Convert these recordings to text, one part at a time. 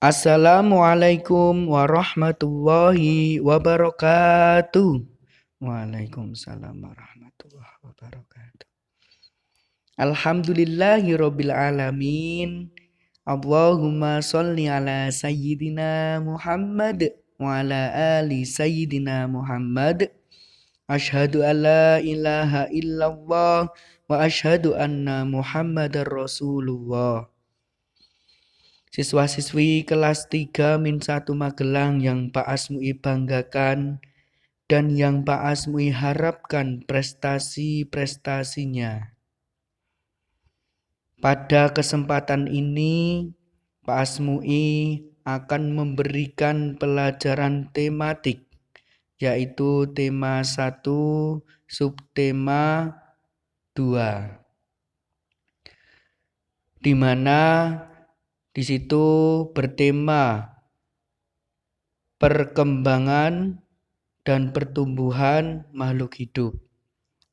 Assalamualaikum warahmatullahi wabarakatuh. Waalaikumsalam warahmatullahi wabarakatuh. Alhamdulillahirabbil alamin. Allahumma sholli ala sayyidina Muhammad wa ala ali sayyidina Muhammad. Asyhadu alla ilaha illallah wa asyhadu anna Muhammadar Rasulullah. Siswa-siswi kelas 3 min 1 Magelang yang Pak Asmui banggakan dan yang Pak Asmui harapkan prestasi-prestasinya. Pada kesempatan ini, Pak Asmui akan memberikan pelajaran tematik, yaitu tema 1, subtema 2. Di mana di situ bertema perkembangan dan pertumbuhan makhluk hidup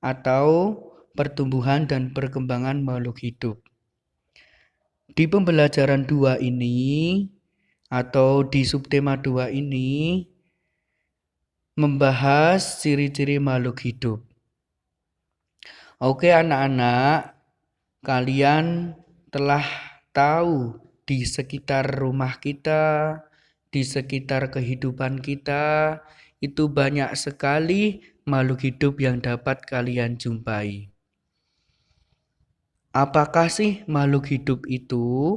atau pertumbuhan dan perkembangan makhluk hidup. Di pembelajaran 2 ini atau di subtema 2 ini membahas ciri-ciri makhluk hidup. Oke anak-anak, kalian telah tahu di sekitar rumah kita, di sekitar kehidupan kita, itu banyak sekali makhluk hidup yang dapat kalian jumpai. Apakah sih makhluk hidup itu?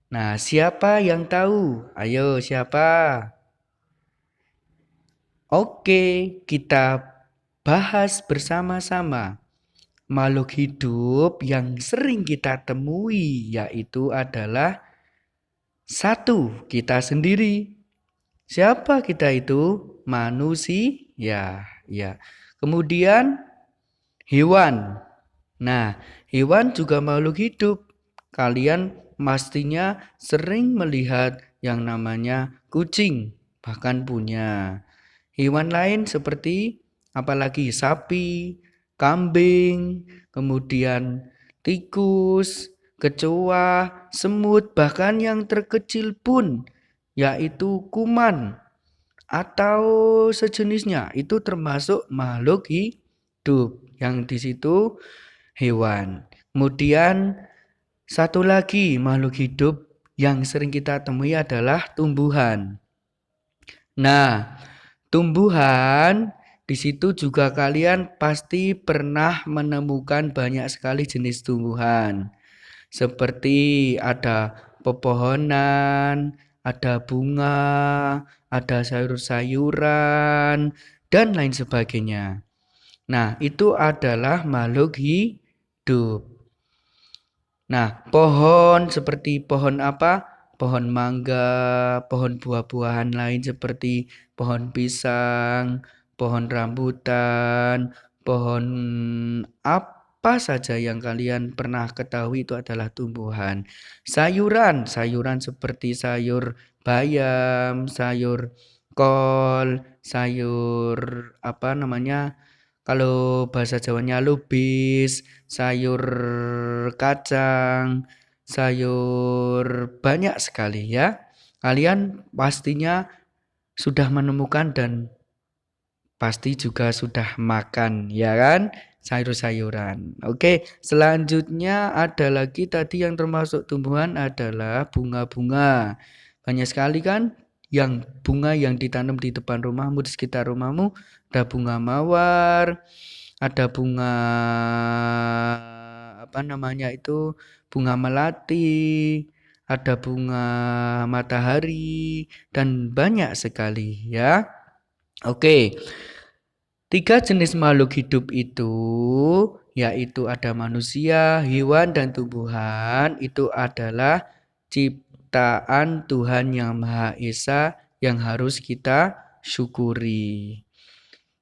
Nah, siapa yang tahu? Ayo, siapa? Oke, kita bahas bersama-sama. Makhluk hidup yang sering kita temui yaitu adalah 1, kita sendiri. Siapa kita itu? Manusia. Ya. Kemudian hewan. Nah, hewan juga makhluk hidup. Kalian pastinya sering melihat yang namanya kucing, bahkan punya. Hewan lain seperti apalagi sapi, kambing, kemudian tikus, kecoa, semut, bahkan yang terkecil pun yaitu kuman atau sejenisnya itu termasuk makhluk hidup yang di situ hewan. Kemudian satu lagi makhluk hidup yang sering kita temui adalah tumbuhan. Nah, tumbuhan di situ juga kalian pasti pernah menemukan banyak sekali jenis tumbuhan. Seperti ada pepohonan, ada bunga, ada sayur-sayuran, dan lain sebagainya. Nah, itu adalah makhluk hidup. Nah, pohon seperti pohon apa? Pohon mangga, pohon buah-buahan lain seperti pohon pisang, pohon rambutan, pohon apa saja yang kalian pernah ketahui itu adalah tumbuhan. Sayuran seperti sayur bayam, sayur kol, sayur apa namanya? Kalau bahasa Jawanya lubis, sayur kacang, sayur banyak sekali ya. Kalian pastinya sudah menemukan dan pasti juga sudah makan ya kan? Sayur-sayuran. Oke, selanjutnya ada lagi tadi yang termasuk tumbuhan adalah bunga-bunga. Banyak sekali kan yang bunga yang ditanam di depan rumahmu, di sekitar rumahmu. Ada bunga mawar, ada bunga apa namanya itu, bunga melati, ada bunga matahari, dan banyak sekali ya. Oke, 3 jenis makhluk hidup itu yaitu ada manusia, hewan, dan tumbuhan itu adalah ciptaan Tuhan Yang Maha Esa yang harus kita syukuri.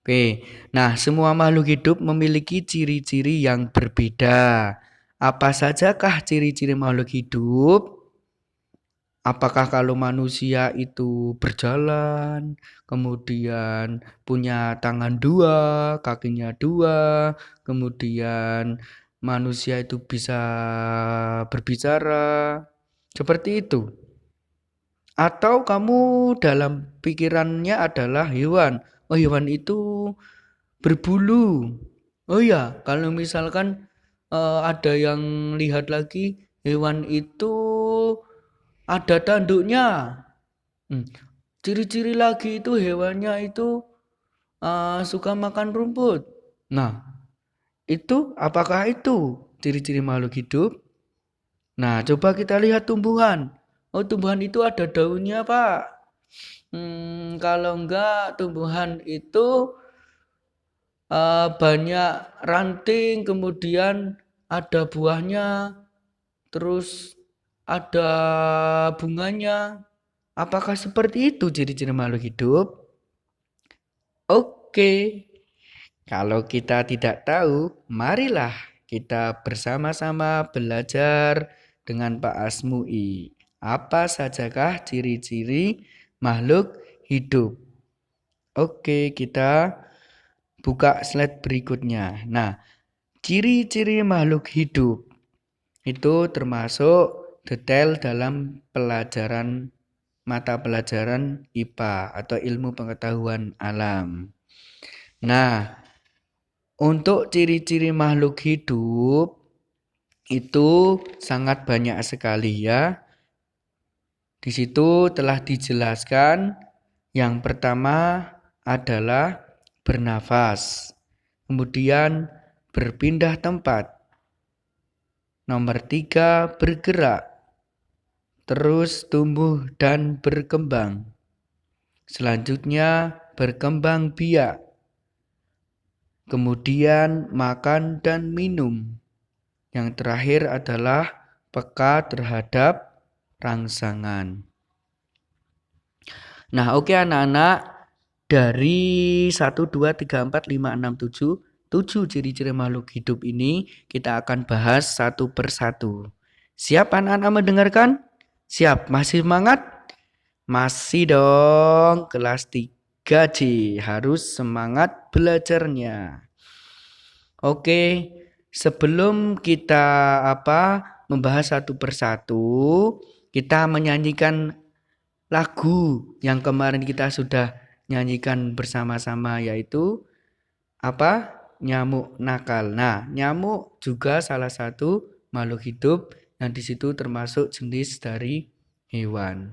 Oke, nah semua makhluk hidup memiliki ciri-ciri yang berbeda. Apa sajakah ciri-ciri makhluk hidup? Apakah kalau manusia itu berjalan, kemudian punya tangan 2, kakinya 2, kemudian manusia itu bisa berbicara, seperti itu? Atau kamu dalam pikirannya adalah hewan. Oh, hewan itu berbulu. Oh ya, kalau misalkan ada yang lihat lagi hewan itu ada tanduknya. Hmm. Ciri-ciri lagi itu hewannya itu suka makan rumput. Nah, itu apakah itu ciri-ciri makhluk hidup? Nah, coba kita lihat tumbuhan. Oh, tumbuhan itu ada daunnya, Pak. Kalau enggak, tumbuhan itu banyak ranting, kemudian ada buahnya, terus ada bunganya. Apakah seperti itu ciri-ciri makhluk hidup? Oke, kalau kita tidak tahu, marilah kita bersama-sama belajar dengan Pak Asmui. Apa sajakah ciri-ciri makhluk hidup? Oke, kita buka slide berikutnya. Nah, ciri-ciri makhluk hidup itu termasuk detail dalam mata pelajaran IPA atau ilmu pengetahuan alam. Nah, untuk ciri-ciri makhluk hidup itu sangat banyak sekali ya. Di situ telah dijelaskan yang pertama adalah bernafas, kemudian berpindah tempat. Nomor 3 bergerak, terus tumbuh dan berkembang. Selanjutnya berkembang biak, kemudian makan dan minum. Yang terakhir adalah peka terhadap rangsangan. Nah, oke anak-anak, dari 1, 2, 3, 4, 5, 6, 7 ciri-ciri makhluk hidup ini kita akan bahas satu persatu. Siap anak-anak mendengarkan? Siap, masih semangat? Masih dong, kelas 3C harus semangat belajarnya. Oke, sebelum kita membahas satu persatu, kita menyanyikan lagu yang kemarin kita sudah nyanyikan bersama-sama, yaitu nyamuk nakal. Nah, nyamuk juga salah satu makhluk hidup yang di situ termasuk jenis dari hewan.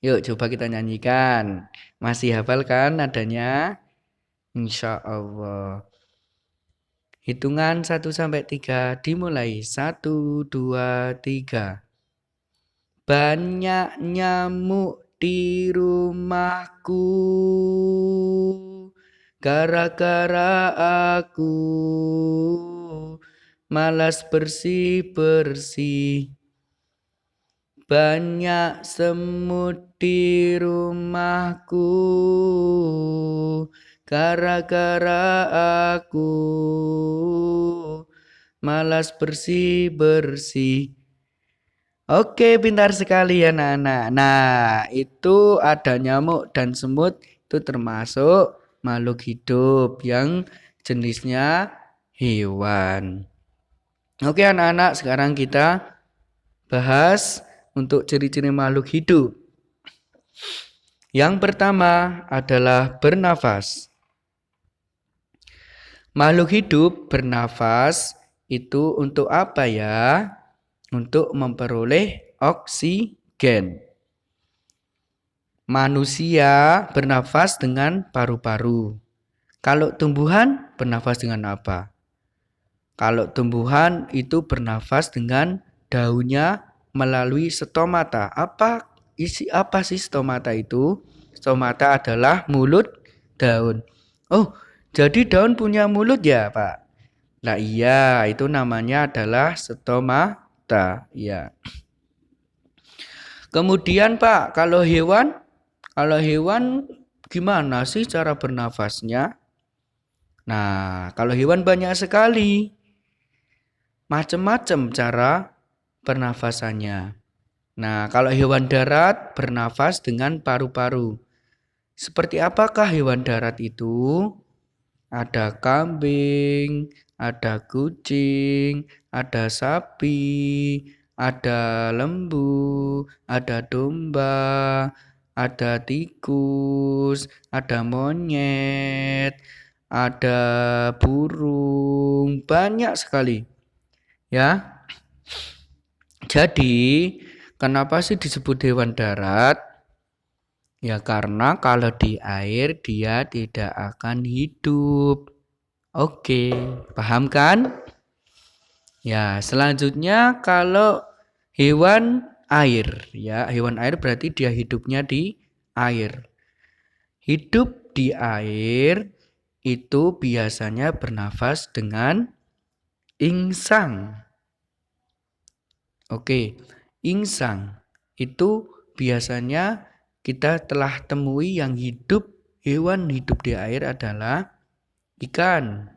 Yuk coba kita nyanyikan. Masih hafal kan nadanya? Insya Allah. Hitungan 1 sampai 3 dimulai. 1, 2, 3. Banyak nyamuk di rumahku, gara-gara aku malas bersih-bersih. Banyak semut di rumahku, gara-gara aku malas bersih-bersih. Oke, pintar sekali ya anak-anak. Nah, itu ada nyamuk dan semut, itu termasuk makhluk hidup yang jenisnya hewan. Oke anak-anak, sekarang kita bahas untuk ciri-ciri makhluk hidup. Yang pertama adalah bernafas. Makhluk hidup bernafas itu untuk apa ya? Untuk memperoleh oksigen. Manusia bernafas dengan paru-paru. Kalau tumbuhan bernafas dengan apa? Kalau tumbuhan itu bernafas dengan daunnya melalui stomata. Isi apa sih stomata itu? Stomata adalah mulut daun. Oh, jadi daun punya mulut ya, Pak? Nah iya, itu namanya adalah stomata. Ya. Kemudian Pak, kalau hewan gimana sih cara bernafasnya? Nah, kalau hewan banyak sekali. Macam-macam cara pernafasannya. Nah, kalau hewan darat bernafas dengan paru-paru. Seperti apakah hewan darat itu? Ada kambing, ada kucing, ada sapi, ada lembu, ada domba, ada tikus, ada monyet, ada burung, banyak sekali. Ya. Jadi, kenapa sih disebut hewan darat? Ya karena kalau di air dia tidak akan hidup. Oke, paham kan? Ya, selanjutnya kalau hewan air, ya, hewan air berarti dia hidupnya di air. Hidup di air itu biasanya bernafas dengan insang. Oke, insang itu biasanya kita telah temui yang hewan hidup di air adalah ikan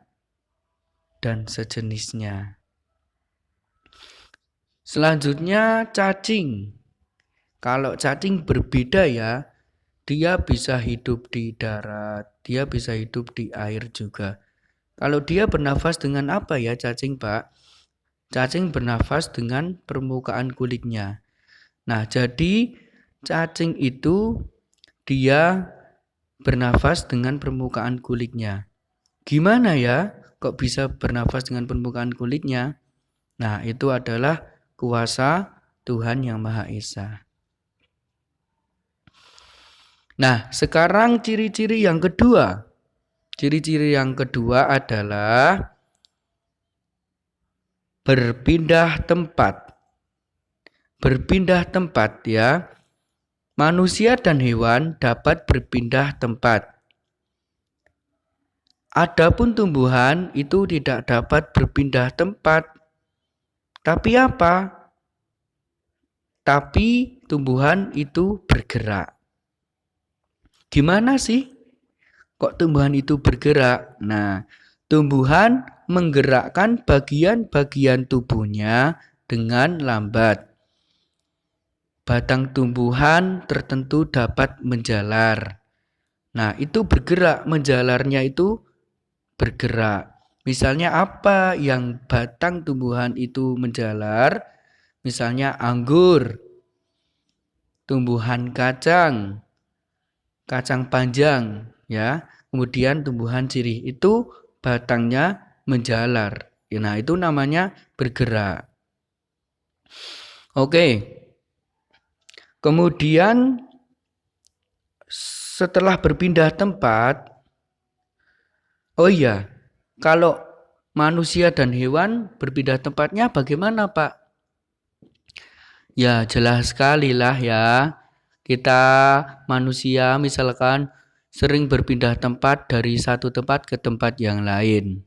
dan sejenisnya. Selanjutnya cacing. Kalau cacing berbeda ya, dia bisa hidup di darat, dia bisa hidup di air juga. Kalau dia bernafas dengan apa ya cacing, Pak? Cacing bernafas dengan permukaan kulitnya. Nah, jadi cacing itu dia bernafas dengan permukaan kulitnya. Gimana ya? Kok bisa bernafas dengan permukaan kulitnya? Nah, itu adalah kuasa Tuhan Yang Maha Esa. Nah, sekarang ciri-ciri yang kedua. Ciri-ciri yang kedua adalah berpindah tempat. Berpindah tempat ya. Manusia dan hewan dapat berpindah tempat. Adapun tumbuhan itu tidak dapat berpindah tempat. Tapi apa? Tapi tumbuhan itu bergerak. Gimana sih? Kok tumbuhan itu bergerak? Nah, tumbuhan menggerakkan bagian-bagian tubuhnya dengan lambat. Batang tumbuhan tertentu dapat menjalar. Nah, itu bergerak, menjalarnya itu bergerak. Misalnya apa yang batang tumbuhan itu menjalar? Misalnya anggur, tumbuhan kacang panjang, ya. Kemudian tumbuhan sirih itu batangnya menjalar. Nah, itu namanya bergerak. Oke. Kemudian setelah berpindah tempat, oh iya, kalau manusia dan hewan berpindah tempatnya bagaimana, Pak? Ya, jelas sekali lah ya. Kita manusia misalkan sering berpindah tempat dari satu tempat ke tempat yang lain.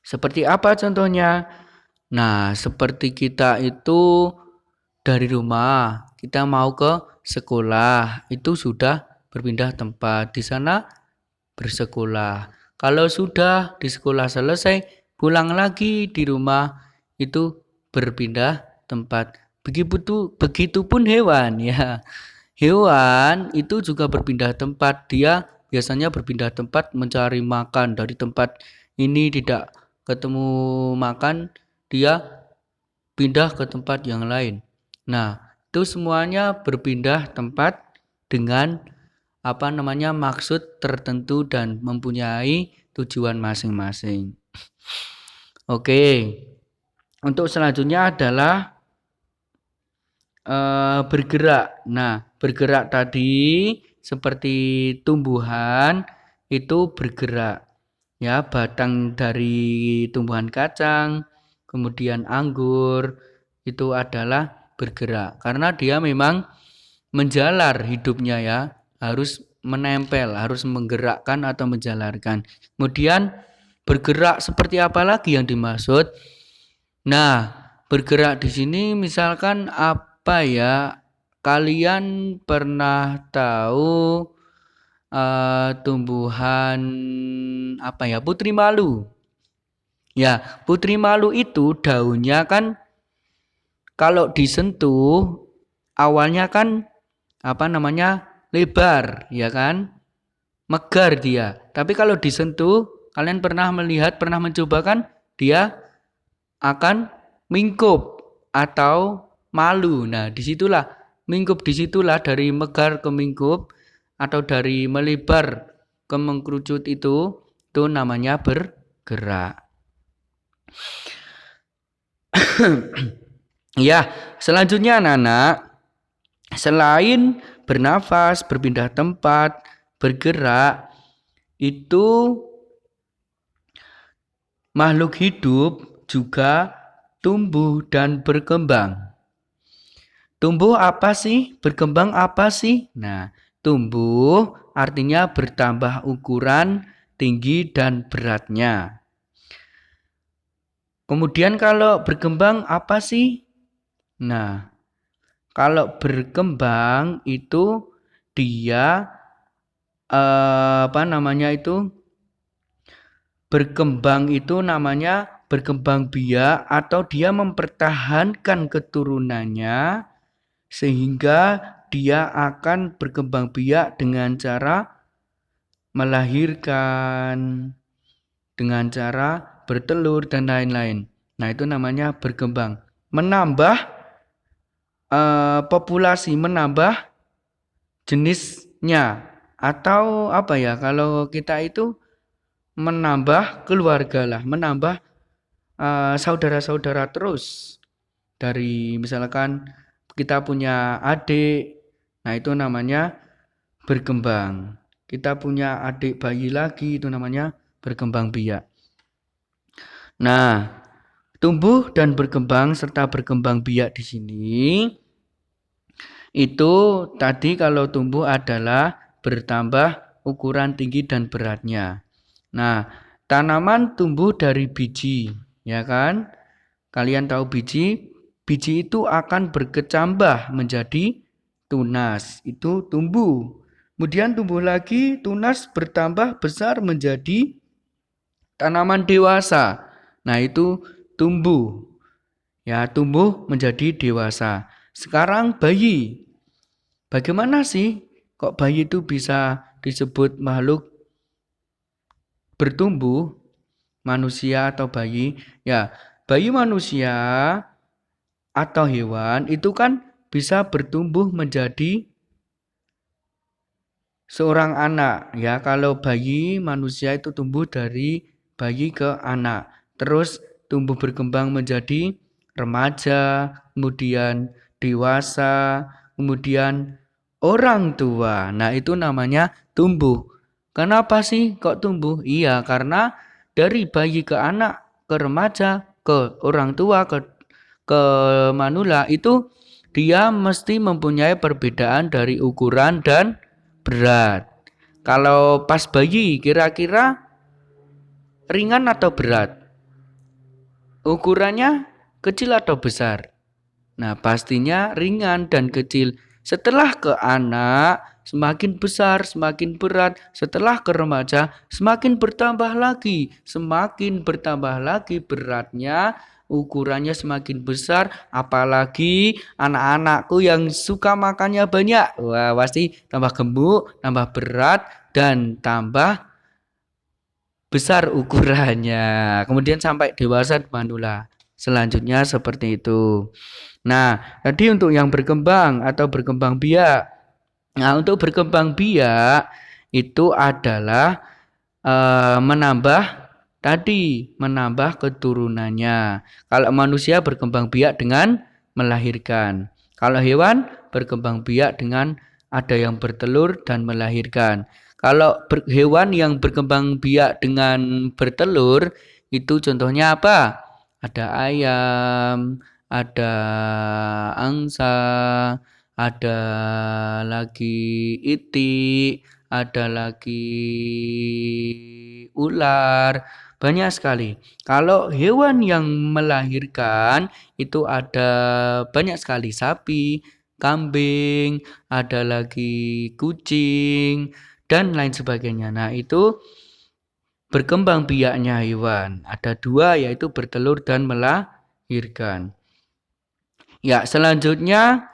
Seperti apa contohnya? Nah, seperti kita itu dari rumah, kita mau ke sekolah, itu sudah berpindah tempat. Di sana bersekolah. Kalau sudah di sekolah selesai, pulang lagi di rumah, itu berpindah tempat. Begitupun hewan ya. Hewan itu juga berpindah tempat. Dia biasanya berpindah tempat mencari makan. Dari tempat ini tidak ketemu makan, dia pindah ke tempat yang lain. Nah, itu semuanya berpindah tempat dengan maksud tertentu dan mempunyai tujuan masing-masing. Oke. Untuk selanjutnya adalah bergerak. Nah, bergerak tadi seperti tumbuhan itu bergerak. Ya, batang dari tumbuhan kacang, kemudian anggur itu adalah bergerak karena dia memang menjalar hidupnya ya, harus menempel, harus menggerakkan atau menjalarkan. Kemudian bergerak seperti apa lagi yang dimaksud? Nah, bergerak di sini misalkan apa ya? Kalian pernah tahu tumbuhan apa ya? Putri malu. Ya, putri malu itu daunnya kan kalau disentuh awalnya kan lebar, ya kan? Megar dia. Tapi kalau disentuh, kalian pernah mencoba kan? Dia akan mingkup. atau malu. Nah, disitulah dari megar ke mingkup atau dari melebar ke mengkerucut itu namanya bergerak. Ya, selanjutnya anak-anak, selain bernafas, berpindah tempat, bergerak, itu makhluk hidup juga tumbuh dan berkembang. Tumbuh apa sih? Berkembang apa sih? Nah, tumbuh artinya bertambah ukuran, tinggi, dan beratnya. Kemudian kalau berkembang apa sih? Nah, kalau berkembang itu dia berkembang itu namanya berkembang biak atau dia mempertahankan keturunannya sehingga dia akan berkembang biak dengan cara melahirkan, dengan cara bertelur dan lain-lain. Nah, itu namanya berkembang. Menambah populasi, menambah jenisnya. Atau apa ya, kalau kita itu menambah keluarga lah, menambah saudara-saudara terus. Dari misalkan kita punya adik, nah itu namanya berkembang. Kita punya adik bayi lagi, itu namanya berkembang biak. Nah, tumbuh dan berkembang serta berkembang biak di sini itu tadi kalau tumbuh adalah bertambah ukuran tinggi dan beratnya. Nah, tanaman tumbuh dari biji, ya kan? Kalian tahu biji? Biji itu akan berkecambah menjadi tunas. Itu tumbuh. Kemudian tumbuh lagi, tunas bertambah besar menjadi tanaman dewasa. Nah, itu tumbuh. Ya, tumbuh menjadi dewasa. Sekarang bayi. Bagaimana sih kok bayi itu bisa disebut makhluk bertumbuh? Manusia atau bayi? Ya, bayi manusia atau hewan itu kan bisa bertumbuh menjadi seorang anak. Ya, kalau bayi manusia itu tumbuh dari bayi ke anak. Terus tumbuh berkembang menjadi remaja, kemudian dewasa, kemudian orang tua. Nah, itu namanya tumbuh. Kenapa sih kok tumbuh? Iya, karena dari bayi ke anak, ke remaja, ke orang tua, ke manula itu dia mesti mempunyai perbedaan dari ukuran dan berat. Kalau pas bayi kira-kira ringan atau berat? Ukurannya kecil atau besar? Nah, pastinya ringan dan kecil. Setelah ke anak, semakin besar, semakin berat. Setelah ke remaja, semakin bertambah lagi. Semakin bertambah lagi beratnya, ukurannya semakin besar. Apalagi anak-anakku yang suka makannya banyak. Wah, pasti tambah gemuk, tambah berat, dan tambah besar ukurannya. Kemudian sampai dewasa manula. Selanjutnya seperti itu. Nah, tadi untuk yang berkembang atau berkembang biak. Nah, untuk berkembang biak itu adalah menambah keturunannya. Kalau manusia berkembang biak dengan melahirkan. Kalau hewan berkembang biak dengan ada yang bertelur dan melahirkan. Kalau hewan yang berkembang biak dengan bertelur itu contohnya apa? Ada ayam, ada angsa, ada lagi itik, ada lagi ular, banyak sekali. Kalau hewan yang melahirkan itu ada banyak sekali, sapi, kambing, ada lagi kucing, dan lain sebagainya. Nah, itu berkembang biaknya hewan. Ada dua, yaitu bertelur dan melahirkan. Ya, selanjutnya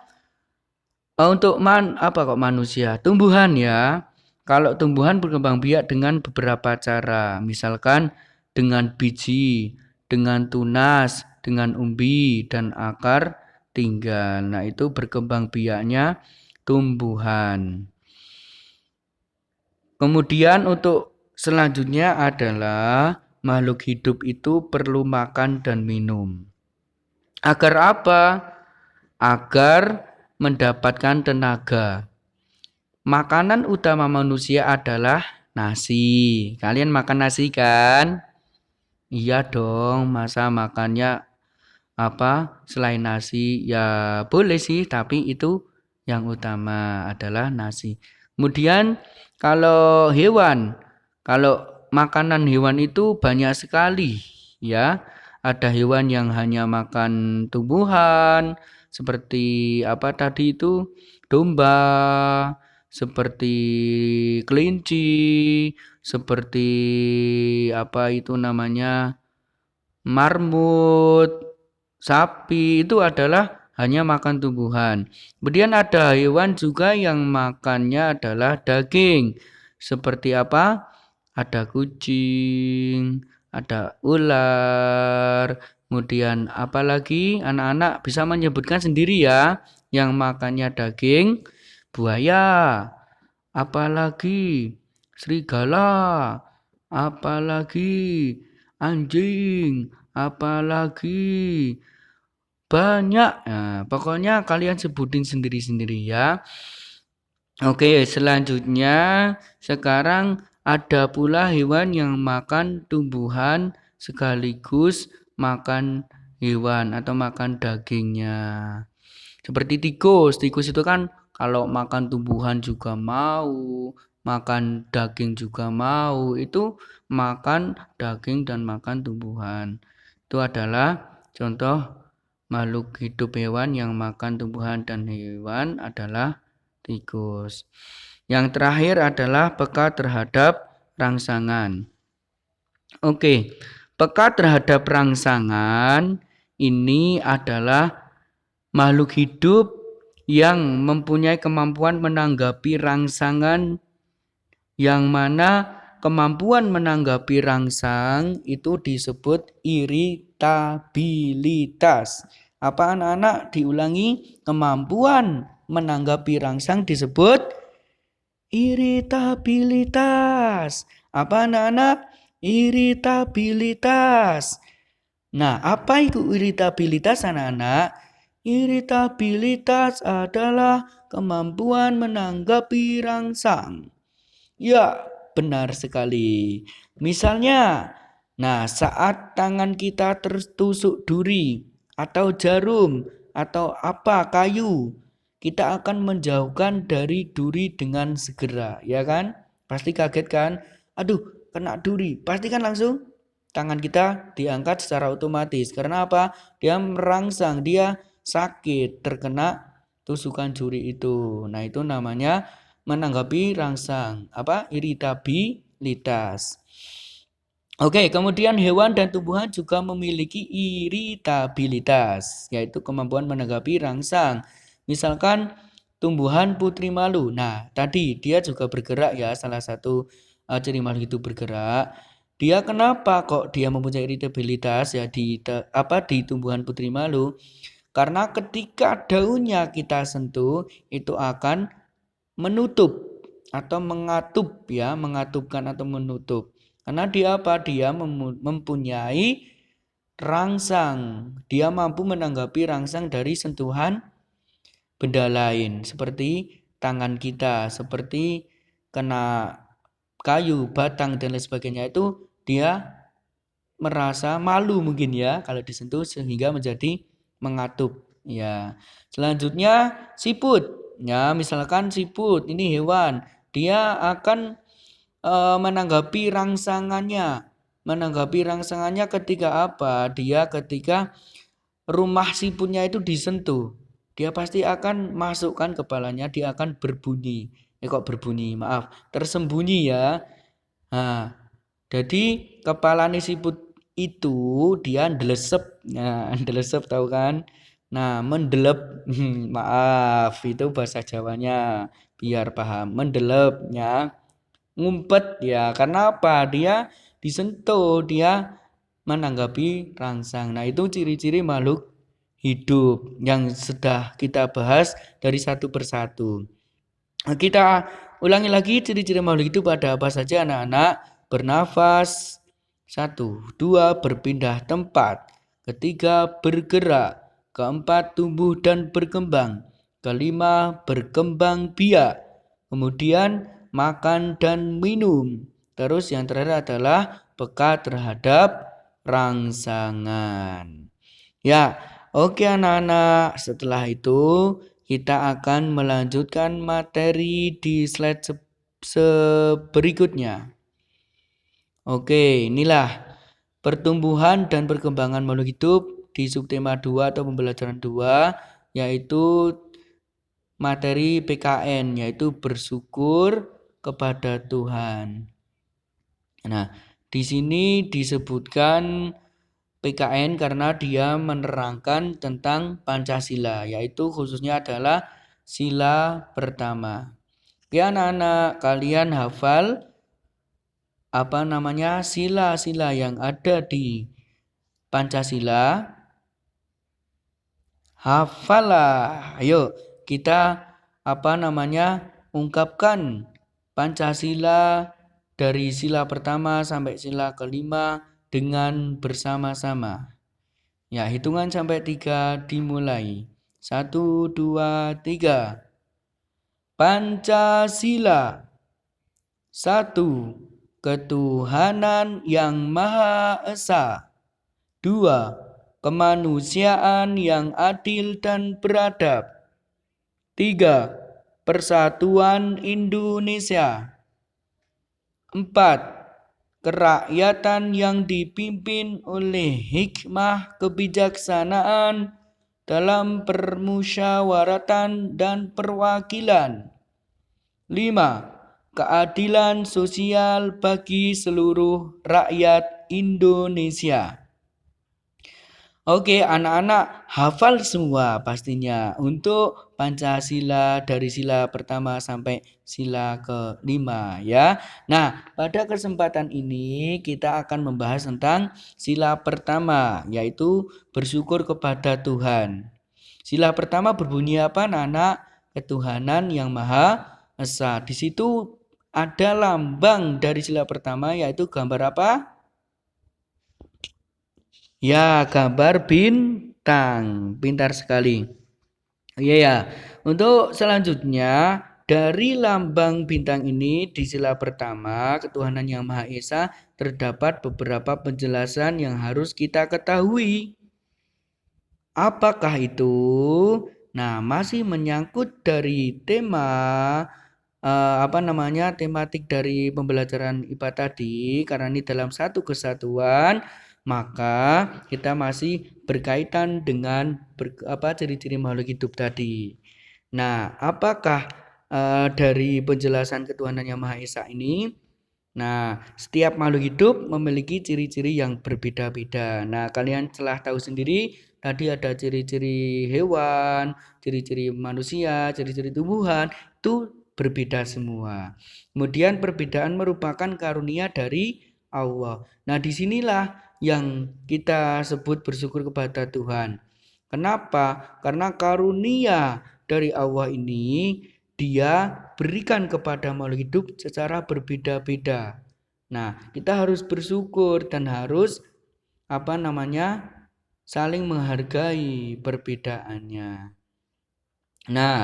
untuk manusia? Tumbuhan ya. Kalau tumbuhan berkembang biak dengan beberapa cara. Misalkan dengan biji, dengan tunas, dengan umbi dan akar tinggal. Nah, itu berkembang biaknya tumbuhan. Kemudian untuk selanjutnya adalah makhluk hidup itu perlu makan dan minum. Agar apa? Agar mendapatkan tenaga. Makanan utama manusia adalah nasi. Kalian makan nasi kan? Iya dong, masa makannya apa selain nasi? Ya boleh sih, tapi itu yang utama adalah nasi. Kemudian kalau kalau makanan hewan itu banyak sekali ya. Ada hewan yang hanya makan tumbuhan seperti apa tadi itu domba, seperti kelinci, seperti apa itu namanya marmut, sapi itu adalah hanya makan tumbuhan. Kemudian ada hewan juga yang makannya adalah daging. Seperti apa? Ada kucing, ada ular, kemudian apalagi anak-anak bisa menyebutkan sendiri ya yang makannya daging, buaya, apalagi serigala, apalagi anjing, apalagi banyak. Nah, pokoknya kalian sebutin sendiri-sendiri ya. Oke, selanjutnya sekarang ada pula hewan yang makan tumbuhan sekaligus makan hewan atau makan dagingnya. Seperti tikus. Tikus itu kan kalau makan tumbuhan juga mau, makan daging juga mau. Itu makan daging dan makan tumbuhan. Itu adalah contoh makhluk hidup hewan yang makan tumbuhan dan hewan adalah tikus. Yang terakhir adalah peka terhadap rangsangan. Oke, peka terhadap rangsangan ini adalah makhluk hidup yang mempunyai kemampuan menanggapi rangsangan, yang mana kemampuan menanggapi rangsang itu disebut iritabilitas. Apa anak-anak? Diulangi, kemampuan menanggapi rangsang disebut iritabilitas. Apa anak-anak? Iritabilitas. Nah, apa itu iritabilitas anak-anak? Iritabilitas adalah kemampuan menanggapi rangsang. Ya, benar sekali. Misalnya, nah saat tangan kita tertusuk duri atau jarum atau apa kayu, kita akan menjauhkan dari duri dengan segera, ya kan? Pasti kaget kan? Aduh, kena duri. Pasti kan langsung tangan kita diangkat secara otomatis. Karena apa? Dia merangsang, dia sakit terkena tusukan duri itu. Nah, itu namanya menanggapi rangsang. Apa? Iritabilitas. Oke, kemudian hewan dan tumbuhan juga memiliki iritabilitas, yaitu kemampuan menanggapi rangsang. Misalkan tumbuhan putri malu. Nah, tadi dia juga bergerak ya, salah satu ciri makhluk itu bergerak. Dia kenapa kok dia mempunyai iritabilitas ya di tumbuhan putri malu? Karena ketika daunnya kita sentuh itu akan menutup atau mengatup ya, mengatupkan atau menutup. Karena dia apa? Dia mempunyai rangsang. Dia mampu menanggapi rangsang dari sentuhan benda lain seperti tangan kita, seperti kena kayu, batang dan lain sebagainya itu dia merasa malu mungkin ya kalau disentuh sehingga menjadi mengatup ya. Selanjutnya siput. Ya, misalkan siput ini hewan, dia akan menanggapi rangsangannya. Menanggapi rangsangannya ketika apa? Dia ketika rumah siputnya itu disentuh. Dia pasti akan masukkan kepalanya, dia akan berbunyi. Kok berbunyi? Maaf, tersembunyi ya. Nah, jadi kepala siput itu dia ndelesep. Nah, ndelesep tahu kan? Nah, mendelep. Maaf, itu bahasa Jawanya biar paham. Mendelepnya ngumpet ya. Karena apa? Dia disentuh, dia menanggapi rangsang. Nah, itu ciri-ciri makhluk hidup yang sudah kita bahas dari satu persatu. Nah, kita ulangi lagi ciri-ciri makhluk hidup ada apa saja anak-anak? Bernafas, 1, 2, berpindah tempat, ketiga, bergerak, keempat, tumbuh dan berkembang, kelima, berkembang biak, kemudian makan dan minum, terus yang terakhir adalah peka terhadap rangsangan. Ya, oke anak-anak, setelah itu kita akan melanjutkan materi di slide berikutnya. Oke, inilah pertumbuhan dan perkembangan makhluk hidup di subtema 2 atau pembelajaran 2, yaitu materi PKN, yaitu bersyukur kepada Tuhan. Nah, di sini disebutkan PKN karena dia menerangkan tentang Pancasila, yaitu khususnya adalah sila pertama. Oke anak-anak, kalian hafal sila-sila yang ada di Pancasila? Hafalah. Ayo kita ungkapkan Pancasila dari sila pertama sampai sila kelima dengan bersama-sama. Ya, hitungan sampai 3 dimulai. 1, 2, 3. Pancasila. 1. Ketuhanan yang Maha Esa. 2. Kemanusiaan yang adil dan beradab. 3. Persatuan Indonesia. 4. Kerakyatan yang dipimpin oleh hikmah kebijaksanaan dalam permusyawaratan dan perwakilan. 5. Keadilan sosial bagi seluruh rakyat Indonesia. Oke, anak-anak hafal semua pastinya untuk Pancasila dari sila pertama sampai sila kelima ya. Nah, pada kesempatan ini kita akan membahas tentang sila pertama, yaitu bersyukur kepada Tuhan. Sila pertama berbunyi apa, anak-anak? Ketuhanan yang Maha Esa. Di situ ada lambang dari sila pertama, yaitu gambar apa? Ya, gambar bintang. Pintar sekali. Iya ya. Untuk selanjutnya, dari lambang bintang ini di sila pertama, ketuhanan yang Maha Esa, terdapat beberapa penjelasan yang harus kita ketahui. Apakah itu? Nah, masih menyangkut dari tema tematik dari pembelajaran IPA tadi, karena ini dalam satu kesatuan, maka kita masih berkaitan dengan ciri-ciri makhluk hidup tadi. Nah, apakah dari penjelasan ketuhanan yang Maha Esa ini? Nah, setiap makhluk hidup memiliki ciri-ciri yang berbeda-beda. Nah, kalian telah tahu sendiri, tadi ada ciri-ciri hewan, ciri-ciri manusia, ciri-ciri tumbuhan, itu berbeda semua. Kemudian perbedaan merupakan karunia dari Allah. Nah, disinilah yang kita sebut bersyukur kepada Tuhan. Kenapa? Karena karunia dari Allah ini Dia berikan kepada makhluk hidup secara berbeda-beda. Nah, kita harus bersyukur dan harus saling menghargai perbedaannya. Nah,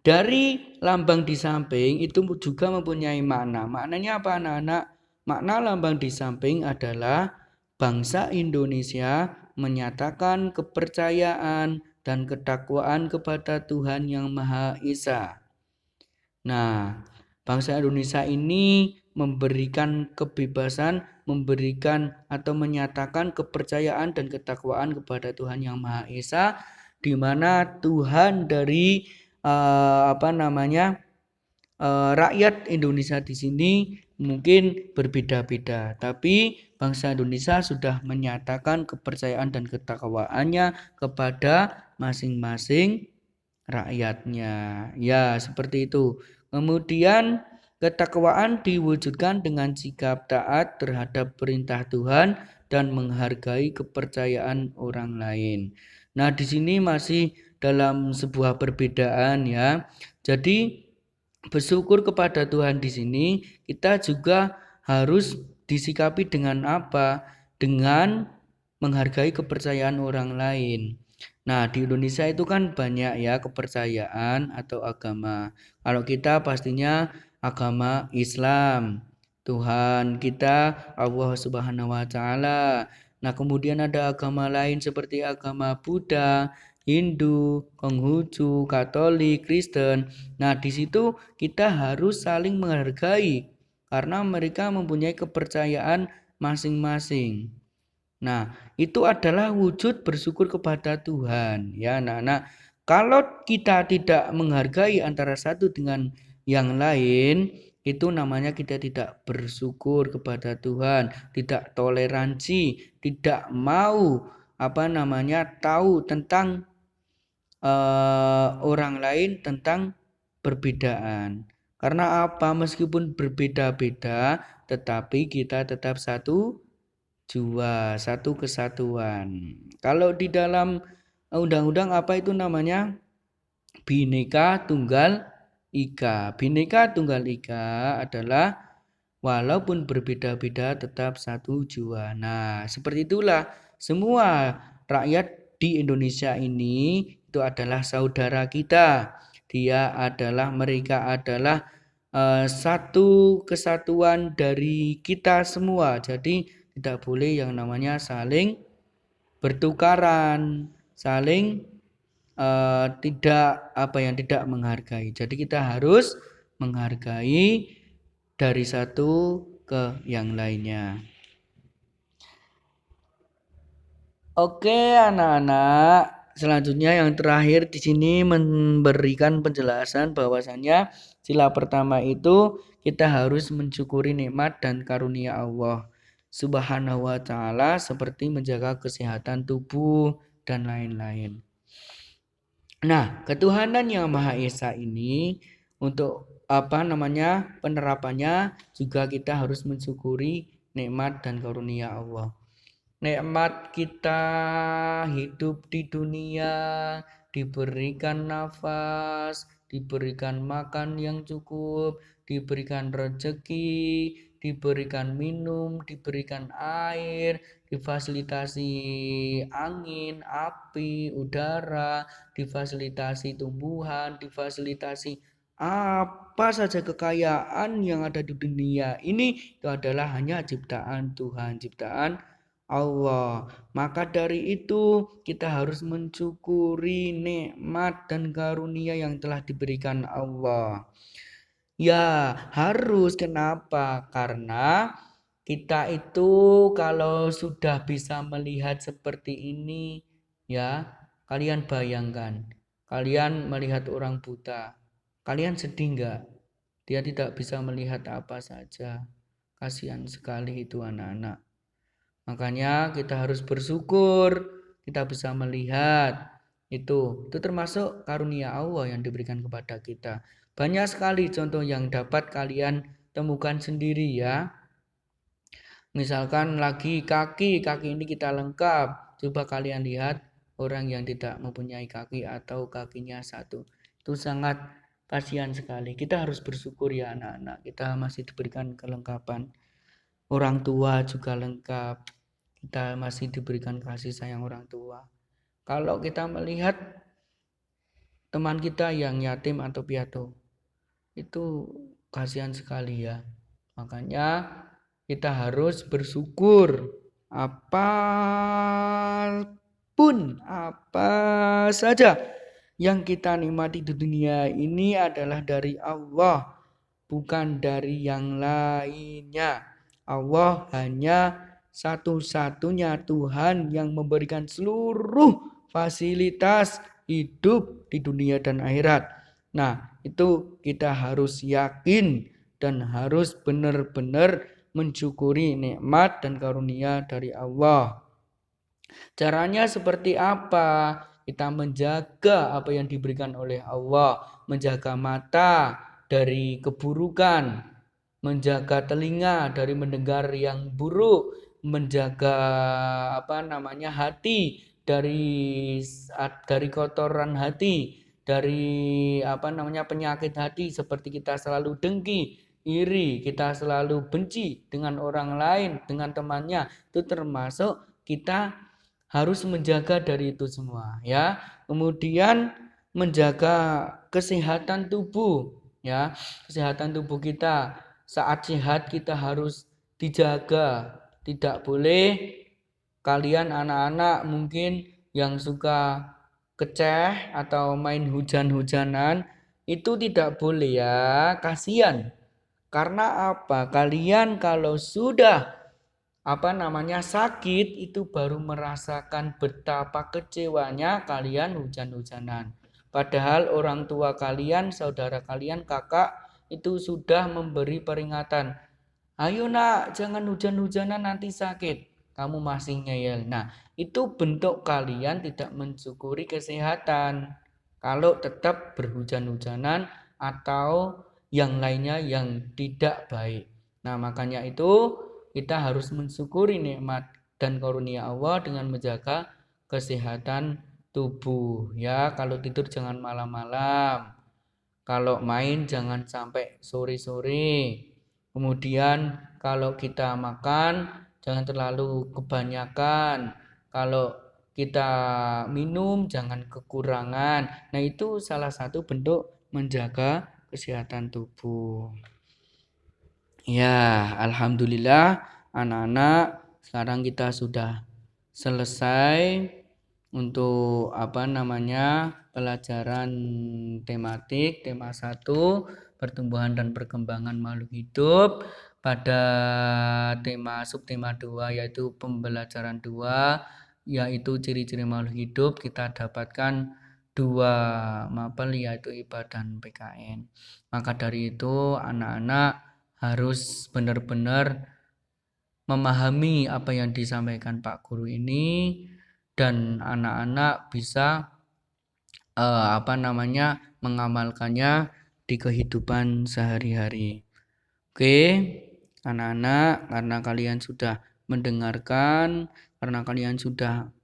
dari lambang di samping itu juga mempunyai makna. Maknanya apa, anak-anak? Makna lambang di samping adalah bangsa Indonesia menyatakan kepercayaan dan ketakwaan kepada Tuhan Yang Maha Esa. Nah, bangsa Indonesia ini memberikan kebebasan, memberikan atau menyatakan kepercayaan dan ketakwaan kepada Tuhan Yang Maha Esa, di mana Tuhan dari rakyat Indonesia di sini mungkin berbeda-beda, tapi bangsa Indonesia sudah menyatakan kepercayaan dan ketakwaannya kepada masing-masing rakyatnya. Ya, seperti itu. Kemudian ketakwaan diwujudkan dengan sikap taat terhadap perintah Tuhan dan menghargai kepercayaan orang lain. Nah, di sini masih dalam sebuah perbedaan ya. Jadi bersyukur kepada Tuhan di sini kita juga harus disikapi dengan apa? Dengan menghargai kepercayaan orang lain. Nah, di Indonesia itu kan banyak ya kepercayaan atau agama. Kalau kita pastinya agama Islam. Tuhan kita Allah Subhanahu wa taala. Nah, kemudian ada agama lain seperti agama Buddha, Hindu, Konghucu, Katolik, Kristen. Nah, di situ kita harus saling menghargai karena mereka mempunyai kepercayaan masing-masing. Nah, itu adalah wujud bersyukur kepada Tuhan. Ya, anak-anak, kalau kita tidak menghargai antara satu dengan yang lain, itu namanya kita tidak bersyukur kepada Tuhan, tidak toleransi, tidak mau tahu tentang orang lain, tentang perbedaan. Karena apa? Meskipun berbeda-beda, tetapi kita tetap satu jua, satu kesatuan. Kalau di dalam undang-undang apa itu namanya? Bhinneka Tunggal Ika. Bhinneka Tunggal Ika adalah walaupun berbeda-beda tetap satu jua. Nah, seperti itulah semua rakyat di Indonesia ini itu adalah saudara kita. Mereka adalah satu kesatuan dari kita semua. Jadi tidak boleh yang namanya saling bertukaran, saling tidak menghargai. Jadi kita harus menghargai dari satu ke yang lainnya. Oke, anak-anak, selanjutnya yang terakhir di sini memberikan penjelasan bahwasannya sila pertama itu kita harus mensyukuri nikmat dan karunia Allah Subhanahu wa taala seperti menjaga kesehatan tubuh dan lain-lain. Nah, ketuhanan yang Maha Esa ini untuk penerapannya juga kita harus mensyukuri nikmat dan karunia Allah. Nikmat kita hidup di dunia, diberikan nafas, diberikan makan yang cukup, diberikan rezeki, diberikan minum, diberikan air, difasilitasi angin, api, udara, difasilitasi tumbuhan, difasilitasi apa saja kekayaan yang ada di dunia ini itu adalah hanya ciptaan Tuhan, ciptaan Allah. Maka dari itu kita harus mensyukuri nikmat dan karunia yang telah diberikan Allah. Ya, harus. Kenapa? Karena kita itu kalau sudah bisa melihat seperti ini, ya, kalian bayangkan, kalian melihat orang buta, kalian sedih enggak? Dia tidak bisa melihat apa saja. Kasihan sekali itu anak-anak. Makanya kita harus bersyukur kita bisa melihat itu termasuk karunia Allah yang diberikan kepada kita. Banyak sekali contoh yang dapat kalian temukan sendiri ya. Misalkan lagi kaki ini kita lengkap. Coba kalian lihat orang yang tidak mempunyai kaki atau kakinya satu. Itu sangat kasihan sekali. Kita harus bersyukur ya anak-anak. Kita masih diberikan kelengkapan. Orang tua juga lengkap. Kita masih diberikan kasih sayang orang tua. Kalau kita melihat teman kita yang yatim atau piatu, itu kasihan sekali ya. Makanya kita harus bersyukur apapun, apa saja yang kita nikmati di dunia ini adalah dari Allah, bukan dari yang lainnya. Allah hanya satu-satunya Tuhan yang memberikan seluruh fasilitas hidup di dunia dan akhirat. Nah, itu kita harus yakin dan harus benar-benar mensyukuri nikmat dan karunia dari Allah. Caranya seperti apa? Kita menjaga apa yang diberikan oleh Allah, menjaga mata dari keburukan, menjaga telinga dari mendengar yang buruk, menjaga hati dari kotoran hati, dari penyakit hati seperti kita selalu dengki, iri, kita selalu benci dengan orang lain, dengan temannya. Itu termasuk kita harus menjaga dari itu semua, ya. Kemudian menjaga kesehatan tubuh, ya. Kesehatan tubuh kita saat sehat kita harus dijaga. Tidak boleh kalian anak-anak mungkin yang suka keceh atau main hujan-hujanan itu tidak boleh, ya. Kasihan. Karena apa? Kalian kalau sudah sakit itu baru merasakan betapa kecewanya kalian hujan-hujanan. Padahal orang tua kalian, saudara kalian, kakak itu sudah memberi peringatan. Ayo nak, jangan hujan-hujanan nanti sakit. Kamu masih ngeyel. Nah, itu bentuk kalian tidak mensyukuri kesehatan. Kalau tetap berhujan-hujanan atau yang lainnya yang tidak baik. Nah, makanya itu kita harus mensyukuri nikmat dan karunia Allah dengan menjaga kesehatan tubuh. Ya, kalau tidur jangan malam-malam. Kalau main jangan sampai sore-sore. Kemudian kalau kita makan jangan terlalu kebanyakan. Kalau kita minum jangan kekurangan. Nah, itu salah satu bentuk menjaga kesehatan tubuh. Ya, alhamdulillah anak-anak sekarang kita sudah selesai untuk pelajaran tematik tema 1 pertumbuhan dan perkembangan makhluk hidup. Pada subtema 2 yaitu pembelajaran 2 yaitu ciri-ciri makhluk hidup kita dapatkan 2 mapel yaitu IPA dan PKN. Maka dari itu anak-anak harus benar-benar memahami apa yang disampaikan Pak Guru ini dan anak-anak bisa mengamalkannya di kehidupan sehari-hari. Oke, anak-anak, karena kalian sudah mendengarkan, karena kalian sudah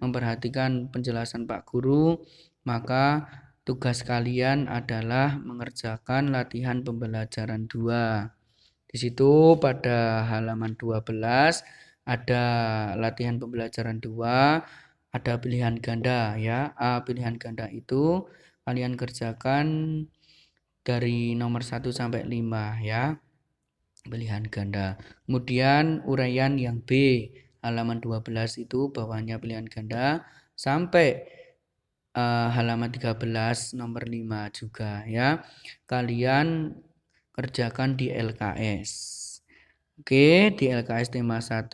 memperhatikan penjelasan Pak Guru, maka tugas kalian adalah mengerjakan latihan pembelajaran 2. Di situ pada halaman 12 ada latihan pembelajaran 2, ada pilihan ganda, ya. Pilihan ganda itu kalian kerjakan dari nomor 1 sampai 5, ya. Pilihan ganda. Kemudian uraian yang B halaman 12 itu bawahnya pilihan ganda sampai halaman 13 nomor 5 juga, ya. Kalian kerjakan di LKS. Oke, di LKS tema 1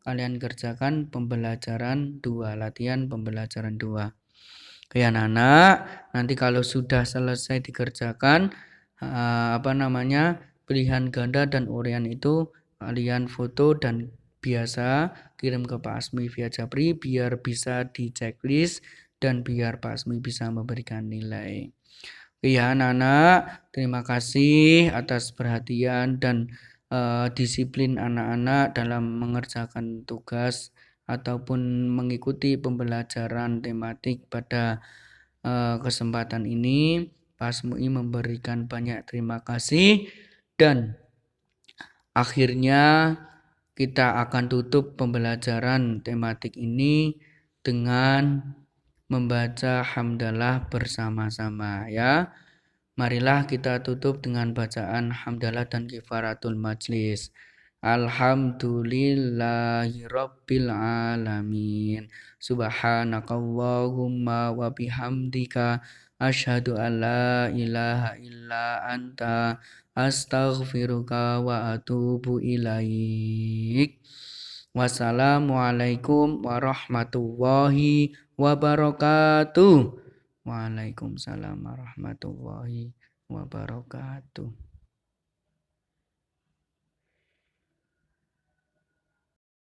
kalian kerjakan pembelajaran 2, latihan pembelajaran 2. Oke anak-anak, nanti kalau sudah selesai dikerjakan pilihan ganda dan uraian itu kalian foto dan biasa kirim ke Pak Asmi via Japri biar bisa di checklist dan biar Pak Asmi bisa memberikan nilai. Ya anak-anak, terima kasih atas perhatian dan disiplin anak-anak dalam mengerjakan tugas ataupun mengikuti pembelajaran tematik pada kesempatan ini. Pak MUI memberikan banyak terima kasih dan akhirnya kita akan tutup pembelajaran tematik ini dengan membaca hamdalah bersama-sama, ya. Marilah kita tutup dengan bacaan hamdalah dan kifaratul majlis. Alhamdulillahirabbil alamin. Subhanakallahumma wa bihamdika asyhadu an la ilaha illa anta astaghfiruka wa atubu ilaik. Wassalamualaikum warahmatullahi wabarakatuh. Waalaikumsalam warahmatullahi wabarakatuh.